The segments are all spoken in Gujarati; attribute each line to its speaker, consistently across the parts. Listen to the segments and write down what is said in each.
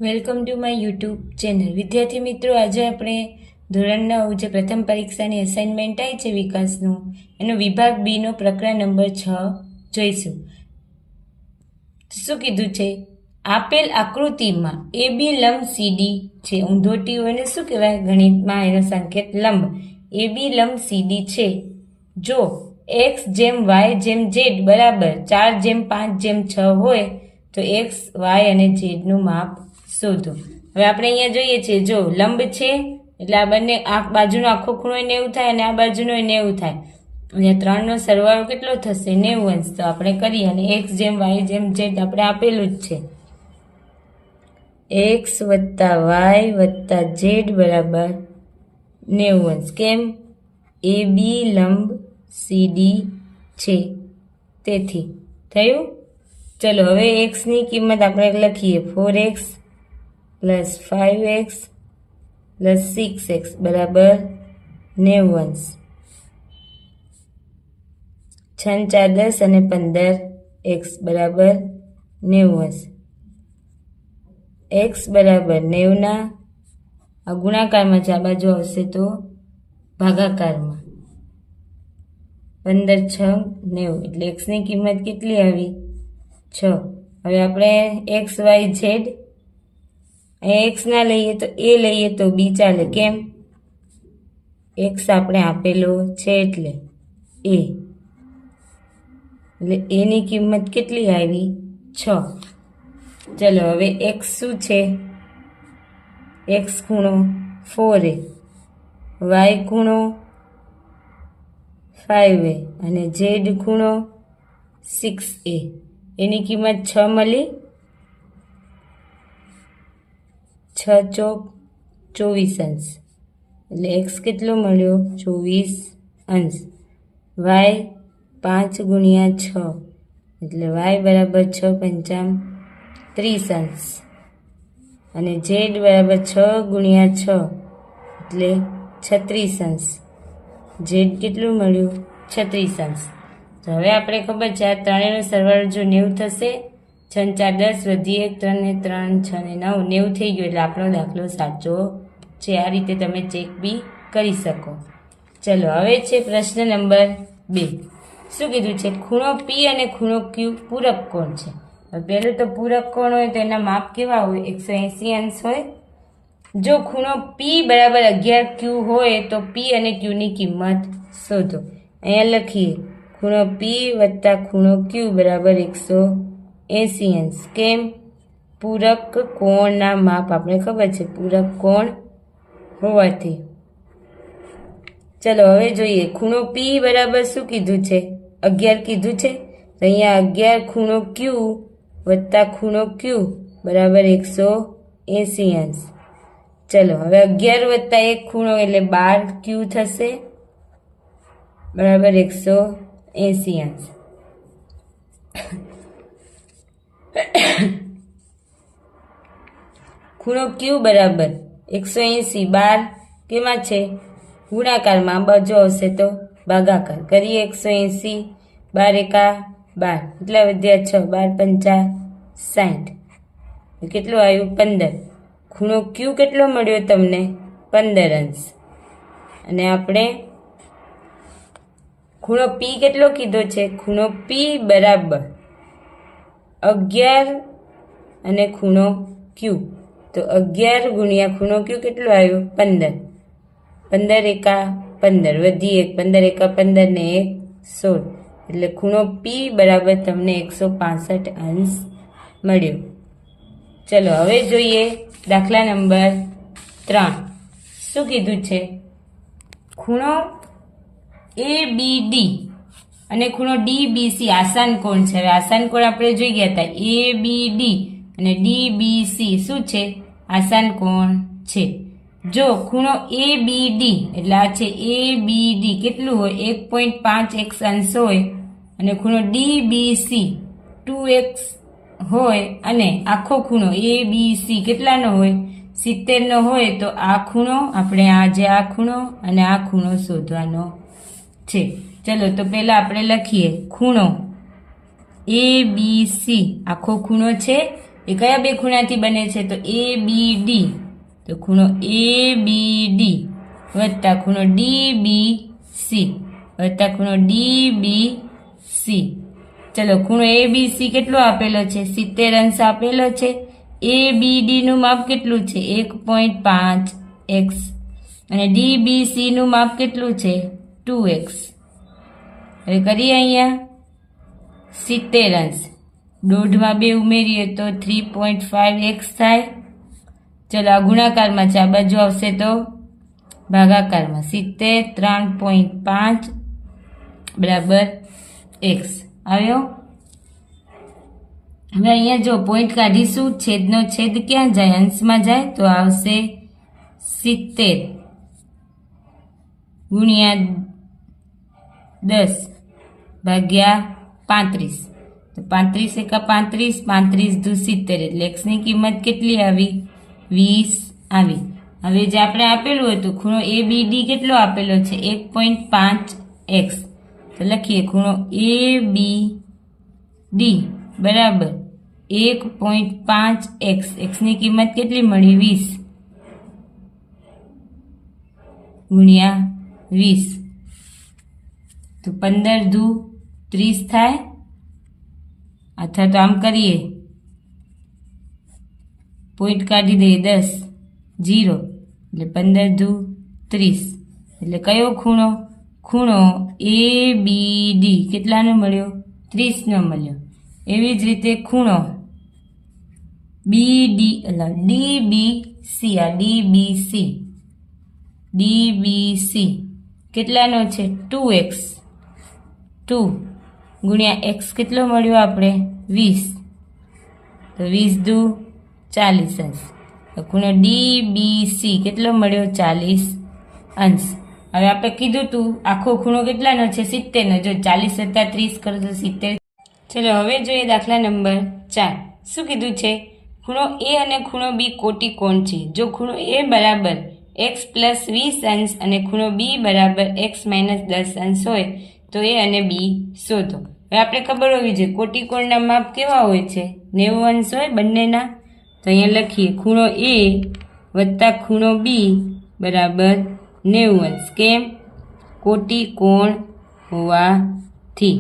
Speaker 1: Welcome to my YouTube channel. વિદ્યાર્થી મિત્રો, આજે આપણે ધોરણ 9 જે પ્રથમ પરીક્ષાની અસાઇનમેન્ટ આવી છે વિકાસનું, એનો વિભાગ બીનો પ્રકરણ નંબર 6 જોઈશું. શું કીધું છે? આપેલ આકૃતિમાં AB લંબ CD છે. ઊંધોટી હોયને શું કહેવાય ગણિતમાં? એનો સંકેત લંબ. AB લંબ CD છે. જો x જેમ y જેમ z બરાબર 4:5:6 હોય તો x, y અને z નું માપ શોધો. હવે આપણે અહીંયા જોઈએ છીએ, જો લંબ છે એટલે આ બંને આ બાજુનો આખો ખૂણો 90 થાય અને આ બાજુનો 90 થાય. અહીંયા 3 નો સરવાળો કેટલો થશે? 90 અંશ. તો આપણે કરીએ અને x જેમ y જેમ z આપણે આપેલું જ છે. x વત્તા y વત્તા z બરાબર 90 અંશ. કેમ? AB લંબ CD છે તેથી થયું. ચલો હવે x ની કિંમત આપણે લખીએ. 4x plus 5x plus 6x બરાબર 90 અંશ. 6 4 10 અને 15x બરાબર 90 અંશ. x બરાબર 90 ના આ ગુણાકારમાં છે, આ બાજુ આવશે તો ભાગાકારમાં. 15 6 90 એટલે x ની કિંમત કેટલી આવી? 6. હવે આપણે x y z x ના લઈએ તો a લઈએ તો b ચાલે. કેમ? x આપણે આપેલો છે એટલે a. એટલે a ની કિંમત કેટલી આવી? 6. ચલો હવે x શું છે? x ખૂણો 4a, y ખૂણો 5a અને z ખૂણો 6a. એની કિંમત 6 મળી. 6 ચોક 24 અંશ એટલે x કેટલો મળ્યો? 24 અંશ. y 5 ગુણ્યા 6 એટલે y બરાબર 6 પંચામ 30 અંશ અને z બરાબર 6 ગુણ્યા 6 એટલે 36 અંશ. z કેટલું મળ્યું? 36 અંશ. તો હવે આપણે ખબર છે આ ત્રણેયનો સરવાળો જો 90 થશે. 6 4 10 વધી 1 3 ને 3 6 ને 9 90 થઈ ગયો એટલે આપણો દાખલો સાચો છે. આ રીતે તમે ચેક બી કરી શકો. ચલો હવે છે પ્રશ્ન નંબર 2. શું કીધું છે? ખૂણો P અને ખૂણો Q પૂરક કોણ છે. પહેલું તો પૂરક કોણ હોય તો એના માપ કેવા હોય? 180 અંશ હોય. જો ખૂણો P બરાબર 11Q હોય તો P અને Q ની કિંમત શોધો. અહીંયા લખીએ ખૂણો P વત્તા ખૂણો Q બરાબર 180 અંશ. કેમ? પૂરક કોણના માપ આપણે ખબર છે, પૂરક કોણ હોવાથી. ચલો હવે જોઈએ ખૂણો P બરાબર શું કીધું છે? 11 કીધું છે. તો અહીંયા 11 ખૂણો Q વત્તા ખૂણો Q બરાબર 180 અંશ. ચલો હવે 11 વત્તા 1 ખૂણો એટલે 12Q થશે બરાબર 180 અંશ. ખૂણો Q બરાબર 180. 12 કેમાં છે? ગુણાકારમાં. બાજુ આવશે તો ભાગાકાર. કરીએ 180. 12 એકા 12 એટલા વધ્યા 6. 12 5 60. કેટલું આવ્યું? 15. ખૂણો Q કેટલો મળ્યો તમને? 15 અંશ. અને આપણે ખૂણો P કેટલો કીધો છે? ખૂણો P બરાબર 11 અને ખૂણો Q. તો 11 ગુણ્યા ખૂણો Q કેટલો આવ્યો? 15. 15 એકા 15 વધી 1. 15 એકા 15 ને 1 16. એટલે ખૂણો P બરાબર તમને 165 અંશ મળ્યો. ચલો હવે જોઈએ દાખલા નંબર 3. શું કીધું છે? ખૂણો ABD અને ખૂણો DBC આસાન કોણ છે. હવે આસાન કોણ આપણે જોઈ ગયા હતા. ABD અને DBC શું છે? આસાન કોણ છે. જો ખૂણો ABD એટલે આ છે ABD કેટલું હોય? 1.5x અંશ હોય અને ખૂણો DBC 2x હોય અને આખો ખૂણો ABC કેટલાનો હોય? 70 નો હોય. તો આ ખૂણો આપણે આ ખૂણો અને આ ખૂણો શોધવાનો છે. ચલો તો પહેલા આપણે લખીએ ખૂણો ABC આખો ખૂણો છે એ કયા બે ખૂણાથી બને છે? તો ABD. તો ખૂણો ABD વત્તા ખૂણો DBC વત્તા ખૂણો DBC. ચલો ખૂણો ABC કેટલો આપેલો છે? 70 અંશ આપેલો છે. ABD નું માપ કેટલું છે? 1.5x અને DBC નું માપ કેટલું છે? 2x. હવે કરીએ અહીંયા 70 અંશ દોઢમાં 2 ઉમેરીએ તો 3.5x થાય. ચલો આ ગુણાકારમાં છે, આ બાજુ આવશે તો ભાગાકારમાં. 70 3.5 બરાબર x આવ્યો. હવે અહીંયા જો પોઈન્ટ કાઢીશું, છેદનો છેદ ક્યાં જાય? અંશમાં જાય તો આવશે 70 ગુણ્યા 10 ભાગ્યા 35. તો 35 એકા 35, 35 દુ 70 એટલે x ની કિંમત કેટલી આવી? 20 આવી. હવે જે આપણે આપેલું હતું ખૂણો ABD કેટલો આપેલો છે? 1.5x. તો લખીએ ખૂણો ABD બરાબર 1.5x. x ની કિંમત કેટલી મળી? 20 ગુણ્યા 20. તો 15 દુ 30 થાય. અથવા તો આમ કરીએ, પોઈન્ટ કાઢી દઈએ 10 0 એટલે 15 દુ 30 એટલે કયો ખૂણો? ખૂણો ABD કેટલાનો મળ્યો? 30 નો મળ્યો. એવી જ રીતે ખૂણો DBC, આ DBC કેટલાનો છે? 2x. 2 ગુણ્યા x કેટલો મળ્યો આપણે? 20. તો 20 દુ 40 અંશ. ખૂણો DBC કેટલો મળ્યો? 40 અંશ. હવે આપણે કીધું તું આખો ખૂણો કેટલાનો છે? 70 નો. જો 40 વત્તા 30 કરો તો 70. ચલો હવે જોઈએ દાખલા નંબર 4. શું કીધું છે? ખૂણો A અને ખૂણો B કોટિકોણ છે. જો ખૂણો A બરાબર x પ્લસ 20 અંશ અને ખૂણો B બરાબર x માઇનસ 10 અંશ હોય તો A અને B શોધો. હવે આપણે ખબર હોવી જોઈએ કોટિકોણના માપ કેવા હોય છે? 90 અંશ હોય બંનેના. તો અહીંયા લખીએ ખૂણો A વત્તા ખૂણો B બરાબર 90 અંશ. કેમ? કોટિકોણ હોવાથી.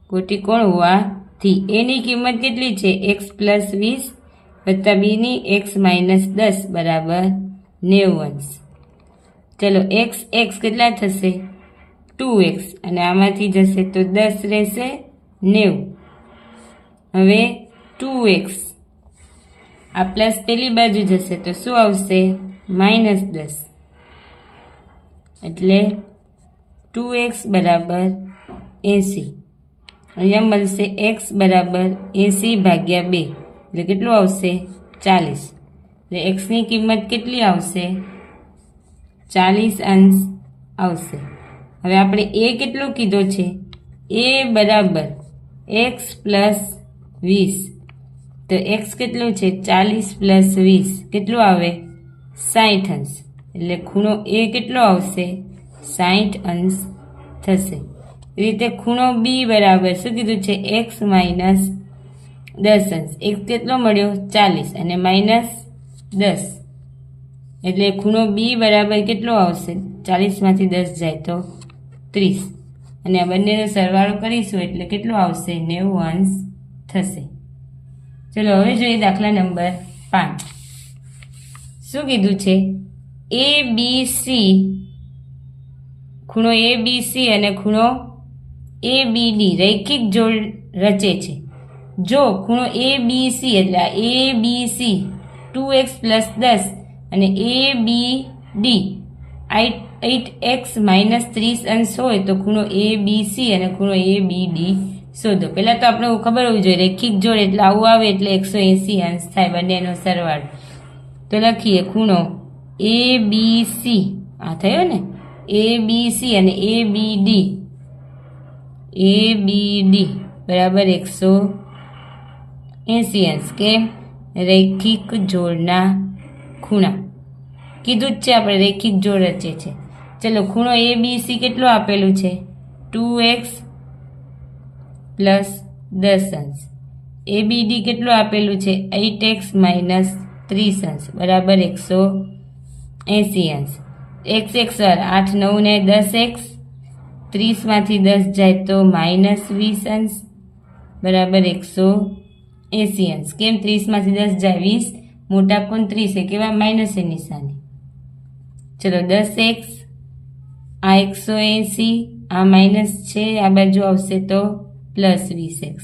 Speaker 1: કોટિકોણ હોવાથી એની કિંમત કેટલી છે? x પ્લસ 20 વત્તા B ની x માઇનસ 10 બરાબર 90 અંશ. ચલો x કેટલા થશે? 2x અને આમાંથી જશે તો 10 રહેશે 90. હવે 2x આ પ્લસ પેલી બાજુ જશે તો શું આવશે? માઇનસ 10 એટલે 2x બરાબર 80. અહીંયા મળશે x બરાબર 80 ભાગ્યા 2 એટલે કેટલું આવશે? 40. એટલે x ની કિંમત કેટલી આવશે? 40 અંશ આવશે. હવે આપણે a કેટલો કીધો છે? a બરાબર x પ્લસ 20. તો x કેટલું છે? 40 પ્લસ 20 કેટલું આવે? 60 અંશ. એટલે ખૂણો a કેટલો આવશે? 60 અંશ થશે. એ રીતે ખૂણો B બરાબર શું કીધું છે? x માઇનસ 10 અંશ. x કેટલો મળ્યો? 40 અને માઇનસ 10 એટલે ખૂણો B બરાબર કેટલો આવશે? 40 માંથી 10 જાય તો 30 અને આ બંનેનો સરવાળો કરીશું એટલે કેટલો આવશે? 90 અંશ થશે. ચલો હવે જોઈએ દાખલા નંબર 5. શું કીધું છે? ABC ખૂણો ABC અને ખૂણો ABD રૈખિક જોડ રચે છે. જો ખૂણો ABC એટલે આ ABC 2x પ્લસ 10 અને ABD 8x માઇનસ 30 અંશ હોય તો ખૂણો ABC અને ખૂણો ABD શોધો. પહેલાં તો આપણે ખબર હોવી જોઈએ રૈખિક જોડ એટલે આવું આવે એટલે 180 અંશ થાય બંનેનો સરવાળો. તો લખીએ ખૂણો ABC આ થયો ને ABC અને ABD બરાબર 180 અંશ. કેમ? રૈખિક જોડના ખૂણા કીધું જ છે આપણે રૈખિક જોડ રચે છે. ચલો ખૂણો ABC કેટલો આપેલું છે? 2x પ્લસ 10 અંશ. ABD કેટલું આપેલું છે 8x માઇનસ 30 અંશ બરાબર 180 અંશ. x વાર 8 9 ને 10x, 30માંથી 10 જાય તો માઇનસ 20 અંશ બરાબર 180 અંશ. કેમ 30માંથી 10 જાય 20, મોટા કોણ 30 એ કેવા માઇનસ એ નિશાની. ચલો 10x, આ 180, આ માઇનસ છે, આ બાજુ આવશે તો પ્લસ 20x.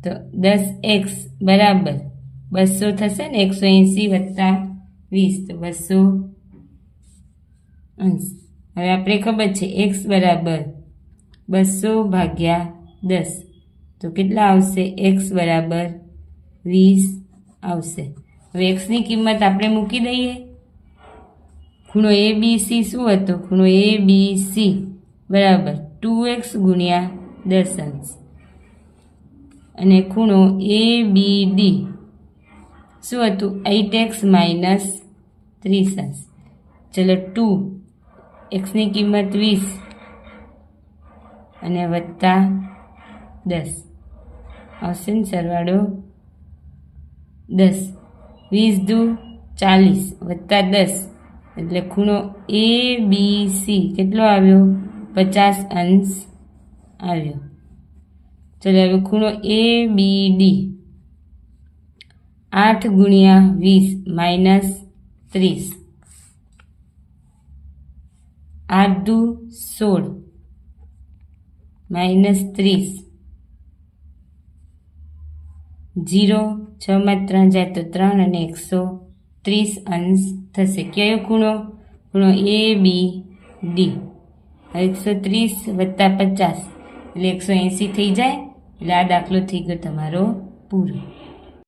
Speaker 1: તો 10x બરાબર 200 થશે ને, 180 વત્તા 20 તો 200 અંશ. હવે આપણે ખબર છે x બરાબર 200 ભાગ્યા 10 તો કેટલા આવશે, x બરાબર 20 આવશે. હવે x ની કિંમત આપણે મૂકી દઈએ. ખૂણો ABC શું હતો, ખૂણો ABC બરાબર 2x ગુણ્યા 10 અંશ અને ખૂણો ABD શું હતું 8x માઇનસ 30 અંશ. ચલો 2, x ની કિંમત 20 અને વત્તા 10 આવશે ને, સરવાળો 10, 20 દુ 40 વત્તા 10 એટલે ખૂણો ABC કેટલો આવ્યો 50 અંશ આવ્યો. ચલો હવે ખૂણો ABD 8 ગુણ્યા 20 માઇનસ 30, 8 દુ 16 માઇનસ 30, 0 6 માં 3 જાય તો 3 અને 130 અંશ થશે. કયો ખૂણો, ખૂણો ABD. 130 વત્તા 50 એટલે 180 થઈ જાય. એટલે આ દાખલો થઈ ગયો તમારો પૂરો.